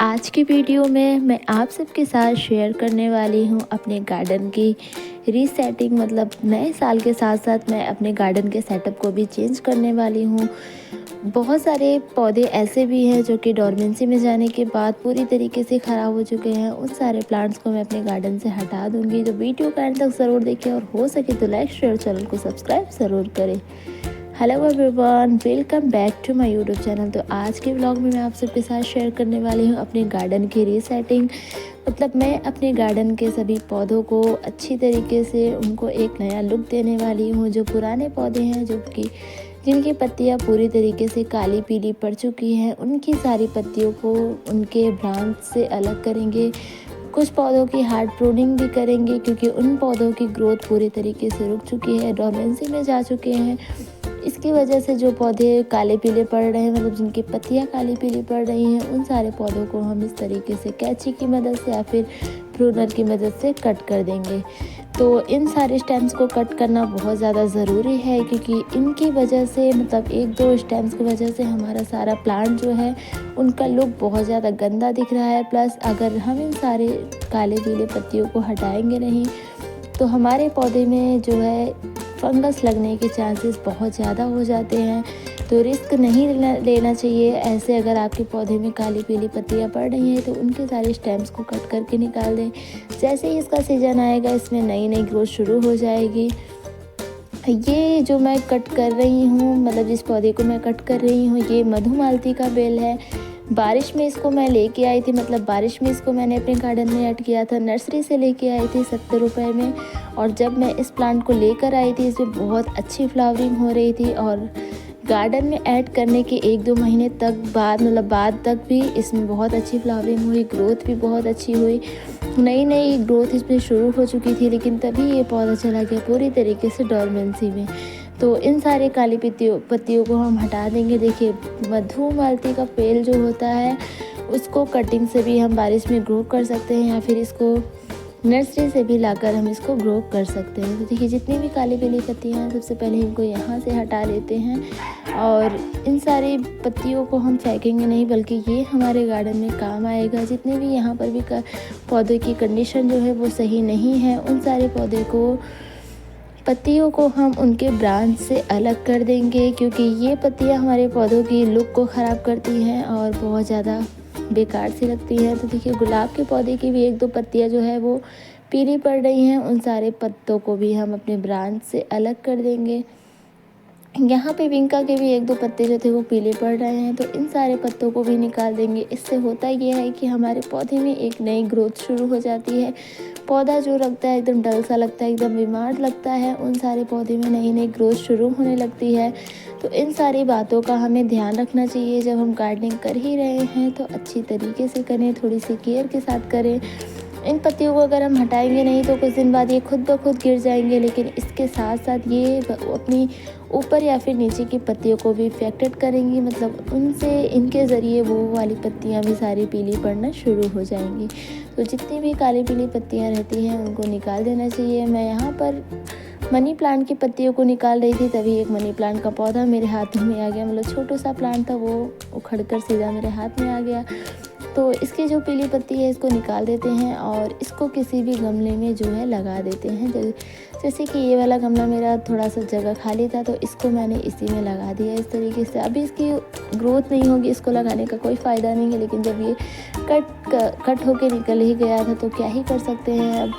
आज की वीडियो में मैं आप सबके साथ शेयर करने वाली हूँ अपने गार्डन की रीसेटिंग। मतलब नए साल के साथ साथ मैं अपने गार्डन के सेटअप को भी चेंज करने वाली हूँ। बहुत सारे पौधे ऐसे भी हैं जो कि डोरमेंसी में जाने के बाद पूरी तरीके से ख़राब हो चुके हैं। उन सारे प्लांट्स को मैं अपने गार्डन से हटा दूँगी। तो वीडियो का एंड तक ज़रूर देखें और हो सके तो लाइक शेयर चैनल को सब्सक्राइब ज़रूर करें। Hello everyone, welcome back to my YouTube channel. तो आज के व्लॉग में मैं आप सबके साथ शेयर करने वाली हूँ अपने गार्डन की रीसेटिंग। मतलब मैं अपने गार्डन के सभी पौधों को अच्छी तरीके से उनको एक नया लुक देने वाली हूँ। जो पुराने पौधे हैं जो कि जिनकी पत्तियाँ पूरी तरीके से काली पीली पड़ चुकी हैं, उनकी सारी पत्तियों को उनके ब्रांच से अलग करेंगे। कुछ पौधों की हार्ड प्रूनिंग भी करेंगे क्योंकि उन पौधों की ग्रोथ पूरी तरीके से रुक चुकी है, डोरमेंसी में जा चुके हैं। इसकी वजह से जो पौधे काले पीले पड़ रहे हैं, मतलब जिनकी पत्तियां काली पीली पड़ रही हैं, उन सारे पौधों को हम इस तरीके से कैंची की मदद से या फिर प्रूनर की मदद से कट कर देंगे। तो इन सारे स्टेम्स को कट करना बहुत ज़्यादा ज़रूरी है क्योंकि इनकी वजह से, मतलब एक दो स्टेम्स की वजह से हमारा सारा प्लांट जो है उनका लुक बहुत ज़्यादा गंदा दिख रहा है। प्लस अगर हम इन सारे काले पीले पत्तियों को हटाएंगे नहीं तो हमारे पौधे में जो है फंगस लगने के चांसेस बहुत ज़्यादा हो जाते हैं। तो रिस्क नहीं लेना चाहिए ऐसे। अगर आपके पौधे में काली पीली पत्तियां पड़ रही हैं तो उनके सारे स्टेम्स को कट करके निकाल दें। जैसे ही इसका सीज़न आएगा इसमें नई नई ग्रोथ शुरू हो जाएगी। ये जो मैं कट कर रही हूँ, मतलब जिस पौधे को मैं कट कर रही हूँ, ये मधुमालती का बेल है। बारिश में इसको मैं लेके आई थी, मतलब बारिश में इसको मैंने अपने गार्डन में ऐड किया था। नर्सरी से लेके आई थी 70 रुपये में। और जब मैं इस प्लांट को लेकर आई थी इसमें बहुत अच्छी फ्लावरिंग हो रही थी और गार्डन में ऐड करने के 1-2 महीने तक बाद तक भी इसमें बहुत अच्छी फ्लावरिंग हुई, ग्रोथ भी बहुत अच्छी हुई। नई नई ग्रोथ इसमें शुरू हो चुकी थी, लेकिन तभी ये पौधा चला गया पूरी तरीके से डोरमेंसी में। तो इन सारे काली पत्तियों को हम हटा देंगे। देखिए, मधुमालती का पेड़ जो होता है उसको कटिंग से भी हम बारिश में ग्रो कर सकते हैं या फिर इसको नर्सरी से भी लाकर हम इसको ग्रो कर सकते हैं। तो देखिए, जितनी भी काली पीली पत्तियां हैं सबसे पहले इनको यहाँ से हटा लेते हैं और इन सारी पत्तियों को हम फेंकेंगे नहीं, बल्कि ये हमारे गार्डन में काम आएगा। जितने भी यहाँ पर भी पौधे की कंडीशन जो है वो सही नहीं है, उन सारे पत्तियों को हम उनके ब्रांच से अलग कर देंगे क्योंकि ये पत्तियाँ हमारे पौधों की लुक को ख़राब करती हैं और बहुत ज़्यादा बेकार सी लगती हैं। तो देखिए, गुलाब के पौधे की भी 1-2 पत्तियाँ जो है वो पीली पड़ रही हैं, उन सारे पत्तों को भी हम अपने ब्रांच से अलग कर देंगे। यहाँ पे विंका के भी 1-2 पत्ते जो थे वो पीले पड़ रहे हैं, तो इन सारे पत्तों को भी निकाल देंगे। इससे होता ये है कि हमारे पौधे में एक नई ग्रोथ शुरू हो जाती है। पौधा जो लगता है एकदम डल सा लगता है, एकदम बीमार लगता है, उन सारे पौधे में नई नई ग्रोथ शुरू होने लगती है। तो इन सारी बातों का हमें ध्यान रखना चाहिए। जब हम गार्डनिंग कर ही रहे हैं तो अच्छी तरीके से करें, थोड़ी सी केयर के साथ करें। इन पत्तियों को अगर हम हटाएंगे नहीं तो कुछ दिन बाद ये खुद ब खुद गिर जाएंगे, लेकिन इसके साथ साथ ये अपनी ऊपर या फिर नीचे की पत्तियों को भी इफेक्टेड करेंगी। मतलब उनसे, इनके ज़रिए वो वाली पत्तियां भी सारी पीली पड़ना शुरू हो जाएंगी। तो जितनी भी काली पीली पत्तियां रहती हैं उनको निकाल देना चाहिए। मैं यहाँ पर मनी प्लांट की पत्तियों को निकाल रही थी, तभी एक मनी प्लांट का पौधा मेरे हाथ में आ गया। मतलब छोटा सा प्लांट था, वो उखड़कर सीधा मेरे हाथ में आ गया। तो इसकी जो पीली पत्ती है इसको निकाल देते हैं और इसको किसी भी गमले में जो है लगा देते हैं। जैसे कि ये वाला गमला मेरा थोड़ा सा जगह खाली था तो इसको मैंने इसी में लगा दिया इस तरीके से। अभी इसकी ग्रोथ नहीं होगी, इसको लगाने का कोई फ़ायदा नहीं है, लेकिन जब ये कट होके निकल ही गया था तो क्या ही कर सकते हैं।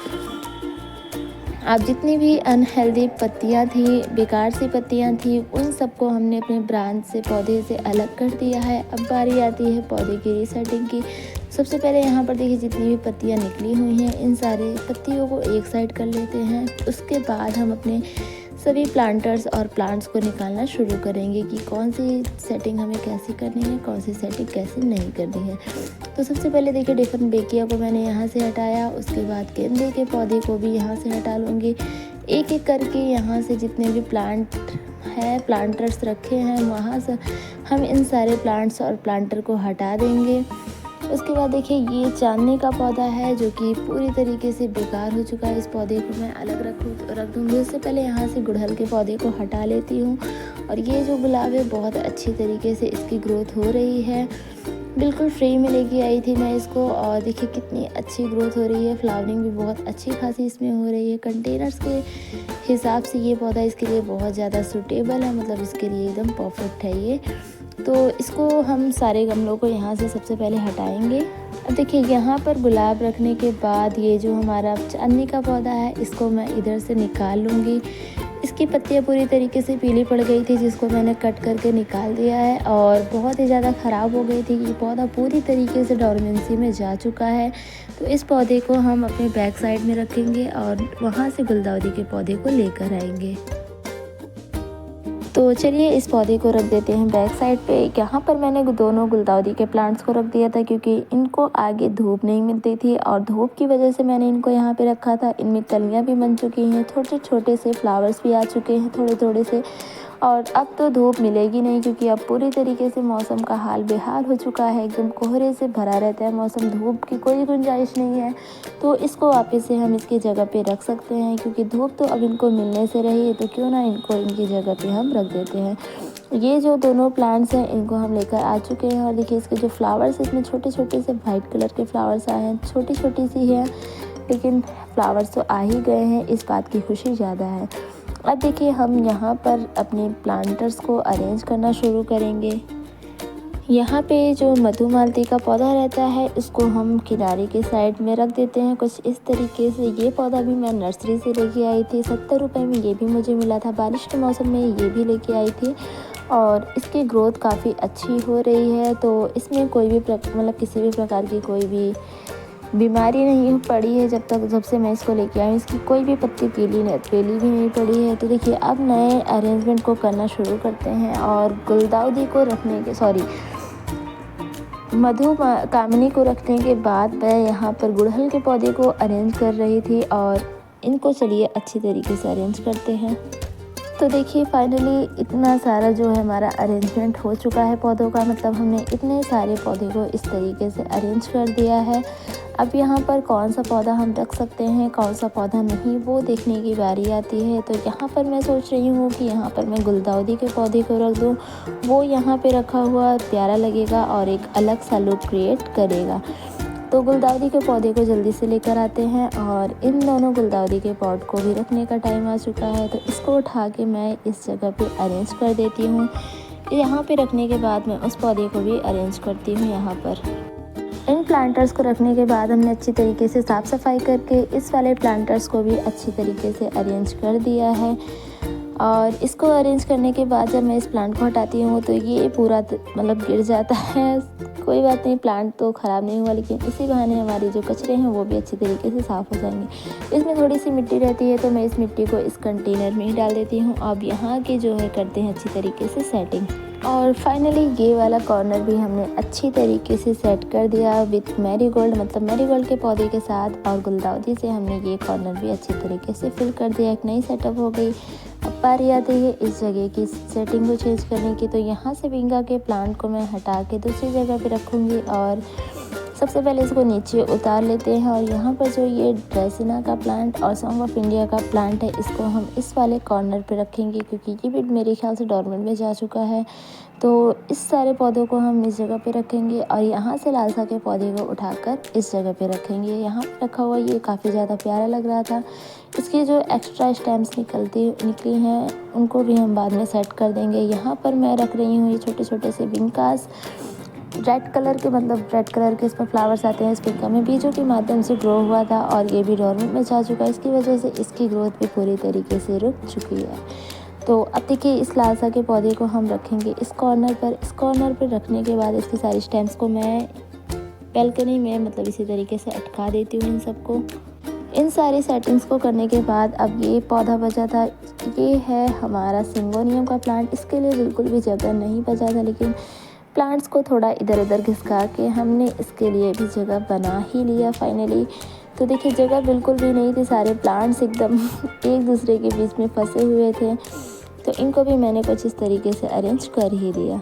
अब जितनी भी अनहेल्दी पत्तियां थी, बेकार सी पत्तियां थी, उन सबको हमने अपने ब्रांच से, पौधे से अलग कर दिया है। अब बारी आती है पौधे की रीसेटिंग की। सबसे पहले यहाँ पर देखिए, जितनी भी पत्तियां निकली हुई हैं इन सारे पत्तियों को एक साइड कर लेते हैं। उसके बाद हम अपने सभी प्लांटर्स और प्लांट्स को निकालना शुरू करेंगे कि कौन सी सेटिंग हमें कैसी करनी है, कौन सी सेटिंग कैसे नहीं करनी है। तो सबसे पहले देखिए, डिफरेंट बेकिया को मैंने यहाँ से हटाया। उसके बाद गेंदे के पौधे को भी यहाँ से हटा लूँगी। एक एक करके यहाँ से जितने भी प्लांट है, प्लांटर्स रखे हैं, वहाँ से हम इन सारे प्लांट्स और प्लांटर को हटा देंगे। उसके बाद देखिए, ये चांदनी का पौधा है जो कि पूरी तरीके से बेकार हो चुका है। इस पौधे को मैं अलग रख दूँगी। उससे पहले यहाँ से गुड़हल के पौधे को हटा लेती हूँ। और ये जो गुलाब है बहुत अच्छी तरीके से इसकी ग्रोथ हो रही है। बिल्कुल फ्री में लेके आई थी मैं इसको, और देखिए कितनी अच्छी ग्रोथ हो रही है। फ्लावरिंग भी बहुत अच्छी खासी इसमें हो रही है। कंटेनर्स के हिसाब से ये पौधा इसके लिए बहुत ज़्यादा सूटेबल है, मतलब इसके लिए एकदम परफेक्ट है ये। तो इसको हम सारे गमलों को यहाँ से सबसे पहले हटाएंगे। अब देखिए यहाँ पर गुलाब रखने के बाद ये जो हमारा चांदनी का पौधा है इसको मैं इधर से निकाल लूँगी। इसकी पत्तियाँ पूरी तरीके से पीली पड़ गई थी, जिसको मैंने कट करके निकाल दिया है, और बहुत ही ज़्यादा ख़राब हो गई थी। ये पौधा पूरी तरीके से डोरमेंसी में जा चुका है। तो इस पौधे को हम अपने बैक साइड में रखेंगे और वहाँ से गुलदाउदी के पौधे को लेकर आएंगे। तो चलिए इस पौधे को रख देते हैं बैक साइड पे। यहाँ पर मैंने दोनों गुलदाउदी के प्लांट्स को रख दिया था, क्योंकि इनको आगे धूप नहीं मिलती थी, और धूप की वजह से मैंने इनको यहाँ पे रखा था। इनमें कलियाँ भी बन चुकी हैं, छोटे छोटे से फ्लावर्स भी आ चुके हैं थोड़े थोड़े से। और अब तो धूप मिलेगी नहीं, क्योंकि अब पूरी तरीके से मौसम का हाल बेहाल हो चुका है। एकदम कोहरे से भरा रहता है मौसम, धूप की कोई गुंजाइश नहीं है। तो इसको वापस से हम इसकी जगह पे रख सकते हैं, क्योंकि धूप तो अब इनको मिलने से रही है, तो क्यों ना इनको इनकी जगह पे हम रख देते हैं। ये जो दोनों प्लांट्स हैं इनको हम लेकर आ चुके हैं, और देखिए इसके जो फ्लावर्स इसमें छोटे छोटे से वाइट कलर के फ्लावर्स आए हैं। छोटी छोटी सी है, लेकिन फ्लावर्स तो आ ही गए हैं, इस बात की खुशी ज़्यादा है। अब देखिए हम यहाँ पर अपने प्लांटर्स को अरेंज करना शुरू करेंगे। यहाँ पे जो मधुमालती का पौधा रहता है इसको हम किनारे के साइड में रख देते हैं कुछ इस तरीके से। ये पौधा भी मैं नर्सरी से लेके आई थी, 70 रुपये में ये भी मुझे मिला था। बारिश के मौसम में ये भी लेके आई थी, और इसकी ग्रोथ काफ़ी अच्छी हो रही है। तो इसमें कोई भी मतलब किसी भी प्रकार की कोई भी बीमारी नहीं पड़ी है जब से मैं इसको लेके आई हूँ। इसकी कोई भी पत्ती पीली भी नहीं पड़ी है। तो देखिए अब नए अरेंजमेंट को करना शुरू करते हैं, और गुलदाउदी को रखने के मधु कामिनी को रखने के बाद मैं यहाँ पर गुड़हल के पौधे को अरेंज कर रही थी, और इनको चलिए अच्छी तरीके से अरेंज करते हैं। तो देखिए फाइनली इतना सारा जो है हमारा अरेंजमेंट हो चुका है पौधों का, मतलब हमने इतने सारे पौधे को इस तरीके से अरेंज कर दिया है। अब यहाँ पर कौन सा पौधा हम रख सकते हैं, कौन सा पौधा नहीं, वो देखने की बारी आती है। तो यहाँ पर मैं सोच रही हूँ कि यहाँ पर मैं गुलदाउदी के पौधे को रख दूँ, वो यहाँ पे रखा हुआ प्यारा लगेगा और एक अलग सा लुक क्रिएट करेगा। तो गुलदाउदी के पौधे को जल्दी से लेकर आते हैं, और इन दोनों गुलदाउदी के पॉट को भी रखने का टाइम आ चुका है। तो इसको उठा के मैं इस जगह पे अरेंज कर देती हूँ। यहाँ पे रखने के बाद मैं उस पौधे को भी अरेंज करती हूँ यहाँ पर। इन प्लांटर्स को रखने के बाद हमने अच्छी तरीके से साफ़ सफाई करके इस वाले प्लांटर्स को भी अच्छी तरीके से अरेंज कर दिया है। और इसको अरेंज करने के बाद जब मैं इस प्लांट को हटाती हूँ तो ये पूरा मतलब गिर जाता है। कोई बात नहीं, प्लांट तो ख़राब नहीं हुआ, लेकिन इसी बहाने हमारे जो कचरे हैं वो भी अच्छी तरीके से साफ़ हो जाएंगे। इसमें थोड़ी सी मिट्टी रहती है, तो मैं इस मिट्टी को इस कंटेनर में ही डाल देती हूँ। अब यहाँ के जो है करते हैं अच्छी तरीके से सेटिंग। और फाइनली ये वाला कॉर्नर भी हमने अच्छी तरीके से सेट कर दिया विथ मैरीगोल्ड, मतलब मैरीगोल्ड के पौधे के साथ, और गुलदाउदी से हमने ये कॉर्नर भी अच्छी तरीके से फिल कर दिया। एक नई सेटअप हो गई। अब बारी आती है इस जगह की सेटिंग को चेंज करने की। तो यहाँ से विंगा के प्लांट को मैं हटा के दूसरी जगह पे रखूँगी, और सबसे पहले इसको नीचे उतार लेते हैं। और यहाँ पर जो ये ड्रेसिना का प्लांट और सॉन्ग ऑफ इंडिया का प्लांट है, इसको हम इस वाले कॉर्नर पे रखेंगे, क्योंकि ये भी मेरे ख्याल से डोरमेंट में जा चुका है। तो इस सारे पौधों को हम इस जगह पे रखेंगे, और यहाँ से लालसा के पौधे को उठाकर इस जगह पे रखेंगे। यहाँ पे रखा हुआ ये काफ़ी ज़्यादा प्यारा लग रहा था। इसकी जो एक्स्ट्रा स्टेम्स निकली हैं उनको भी हम बाद में सेट कर देंगे। यहाँ पर मैं रख रही हूँ ये छोटे छोटे से विंकास, रेड कलर के, मतलब रेड कलर के इसमें फ्लावर्स आते हैं। इस विंका में बीजों के माध्यम से ग्रो हुआ था, और ये भी डोरमेंट में जा चुका है। इसकी वजह से इसकी ग्रोथ भी पूरी तरीके से रुक चुकी है। तो अब देखिए इस लालसा के पौधे को हम रखेंगे इस कॉर्नर पर। इस कॉर्नर पर रखने के बाद इसकी सारी स्टेम्स को मैं बैल्कनी में मतलब इसी तरीके से अटका देती हूँ इन सबको। इन सारी सेटिंग्स को करने के बाद अब ये पौधा बचा था, ये है हमारा सिंगोनियम का प्लांट। इसके लिए बिल्कुल भी जगह नहीं बचा था, लेकिन प्लांट्स को थोड़ा इधर उधर घिसका के हमने इसके लिए भी जगह बना ही लिया फाइनली। तो देखिए जगह बिल्कुल भी नहीं थी, सारे प्लांट्स एकदम एक दूसरे के बीच में फंसे हुए थे। तो इनको भी मैंने कुछ इस तरीके से अरेंज कर ही दिया।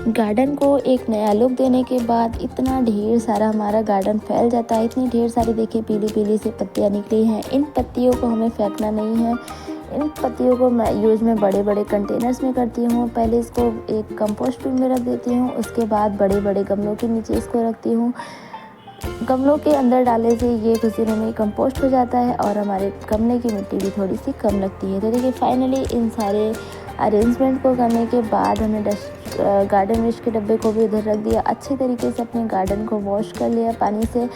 गार्डन को एक नया लुक देने के बाद इतना ढेर सारा हमारा गार्डन फैल जाता है। इतनी ढेर सारी देखिए पीली पीली सी पत्तियाँ निकली हैं। इन पत्तियों को हमें फेंकना नहीं है, इन पत्तियों को मैं यूज़ में बड़े-बड़े कंटेनर्स में करती हूँ। पहले इसको एक कंपोस्ट बिन में रख देती हूँ, उसके बाद बड़े-बड़े गमलों के नीचे इसको रखती हूँ। गमलों के अंदर डालने से ये कुछ दिनों में कंपोस्ट हो जाता है और हमारे गमले की मिट्टी भी थोड़ी-सी कम लगती है। तो देखिए फाइनली इन सारे अरेंजमेंट को करने के बाद हमने गार्डन वेस्ट के डब्बे को भी उधर रख दिया। अच्छे तरीके से अपने गार्डन को वॉश कर लिया, पानी से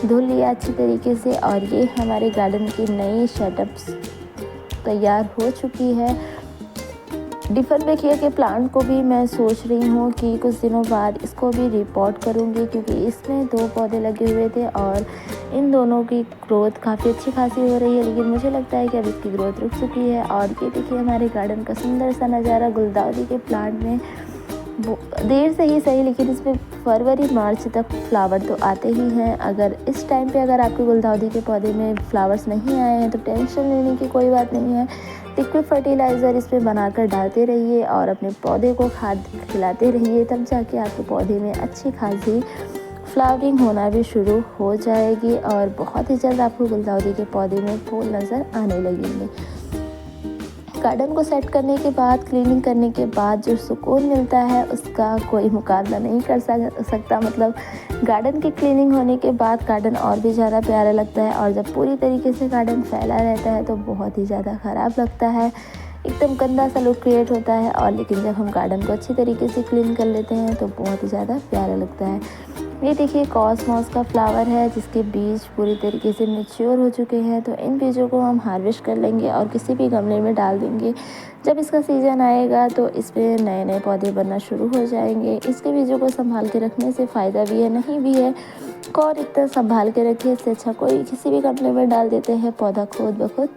धुल लिया अच्छी तरीके से, और ये हमारे गार्डन की नई सेटअप्स तैयार हो चुकी है। डिफरेंशिया के प्लांट को भी मैं सोच रही हूँ कि कुछ दिनों बाद इसको भी रिपोर्ट करूँगी, क्योंकि इसमें 2 पौधे लगे हुए थे और इन दोनों की ग्रोथ काफ़ी अच्छी खासी हो रही है, लेकिन मुझे लगता है कि अब इसकी ग्रोथ रुक चुकी है। और ये देखिए हमारे गार्डन का सुंदर सा नज़ारा। गुलदाउदी के प्लांट में देर से ही सही, लेकिन इसमें फरवरी मार्च तक फ्लावर तो आते ही हैं। अगर इस टाइम पे अगर आपके गुलदाउदी के पौधे में फ्लावर्स नहीं आए हैं तो टेंशन लेने की कोई बात नहीं है। लिक्विड फर्टिलाइज़र इसमें बनाकर डालते रहिए और अपने पौधे को खाद खिलाते रहिए, तब जाके आपके पौधे में अच्छी खासी फ्लावरिंग होना भी शुरू हो जाएगी और बहुत ही जल्द आपको गुलदाउदी के पौधे में फूल नज़र आने लगेंगे। गार्डन को सेट करने के बाद, क्लीनिंग करने के बाद जो सुकून मिलता है उसका कोई मुकाबला नहीं कर सकता। मतलब गार्डन की क्लीनिंग होने के बाद गार्डन और भी ज़्यादा प्यारा लगता है, और जब पूरी तरीके से गार्डन फैला रहता है तो बहुत ही ज़्यादा ख़राब लगता है, एकदम गंदा सा लुक क्रिएट होता है। और लेकिन जब हम गार्डन को अच्छी तरीके से क्लीन कर लेते हैं तो बहुत ही ज़्यादा प्यारा लगता है। ये देखिए कॉस्मॉस का फ्लावर है जिसके बीज पूरी तरीके से मैच्योर हो चुके हैं, तो इन बीजों को हम हार्वेस्ट कर लेंगे और किसी भी गमले में डाल देंगे। जब इसका सीज़न आएगा तो इसमें नए-नए पौधे बनना शुरू हो जाएंगे। इसके बीजों को संभाल के रखने से फ़ायदा भी है, नहीं भी है। कौन इतना संभाल के रखे, इससे अच्छा कोई किसी भी गमले में डाल देते हैं, पौधा खुद ब खुद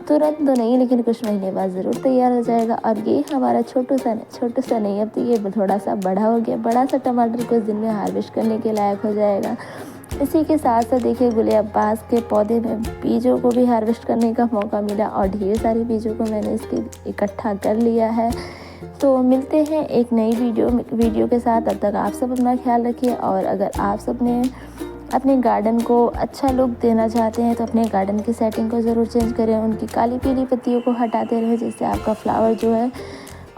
तुरंत तो नहीं लेकिन कुछ महीने बाद ज़रूर तैयार हो जाएगा। और ये हमारा छोटू सा नहीं, अब तो ये थोड़ा सा बड़ा हो गया। बड़ा सा टमाटर कुछ दिन में हार्वेस्ट करने के लायक हो जाएगा। इसी के साथ साथ देखिए गुलियाबास के पौधे में बीजों को भी हार्वेस्ट करने का मौका मिला और ढेर सारे बीजों को मैंने इसके इकट्ठा कर लिया है। तो मिलते हैं एक नई वीडियो के साथ। तब तक आप सब अपना ख्याल रखिए, और अगर आप सब ने अपने गार्डन को अच्छा लुक देना चाहते हैं तो अपने गार्डन की सेटिंग को ज़रूर चेंज करें। उनकी काली पीली पत्तियों को हटाते रहें, जिससे आपका फ्लावर जो है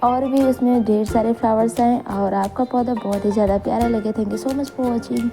और भी उसमें ढेर सारे फ्लावर्स आएँ और आपका पौधा बहुत ही ज़्यादा प्यारा लगे। Thank you so much for watching.